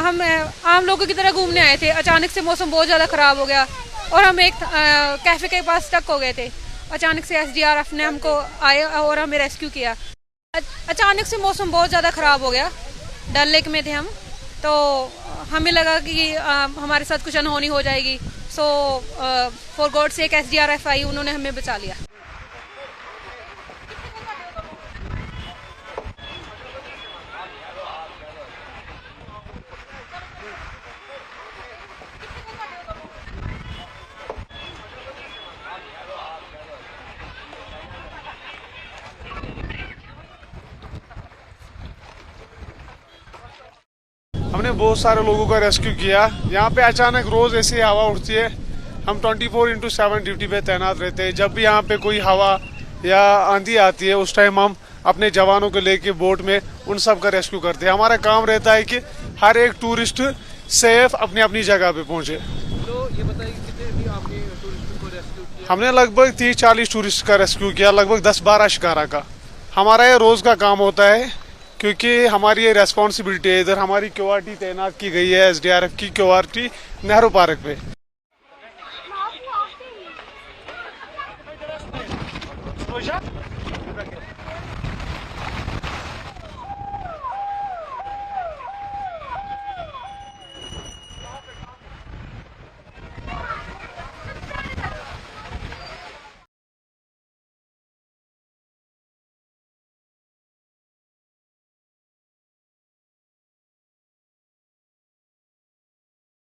हम आम लोगों की तरह घूमने आए थे। अचानक से मौसम बहुत ज़्यादा ख़राब हो गया और हम एक कैफ़े के पास स्टक हो गए थे। अचानक से एसडीआरएफ ने हमको आए और हमें रेस्क्यू किया। अचानक से मौसम बहुत ज़्यादा ख़राब हो गया। डल लेक में थे हम, तो हमें लगा कि हमारे साथ कुछ अनहोनी हो जाएगी। सो फॉर गॉड से एक एसडीआरएफ आई, उन्होंने हमें बचा लिया। हमने बहुत सारे लोगों का रेस्क्यू किया। यहाँ पे अचानक रोज ऐसी हवा उठती है। हम 24/7 ड्यूटी पे तैनात रहते हैं। जब भी यहाँ पे कोई हवा या आंधी आती है, उस टाइम हम अपने जवानों को लेके बोट में उन सब का रेस्क्यू करते हैं। हमारा काम रहता है कि हर एक टूरिस्ट सेफ अपनी अपनी जगह पे पहुंचे। तो ये बताइए कितने भी आपने टूरिस्ट को रेस्क्यू किया? हमने लगभग 30-40 टूरिस्ट का रेस्क्यू किया, लगभग 10-12 शिकारा का। हमारा ये रोज का काम होता है, क्योंकि हमारी ये रेस्पॉन्सिबिलिटी है। इधर हमारी क्यूआरटी तैनात की गई है, एसडीआरएफ की क्यूआरटी नेहरू पार्क पे।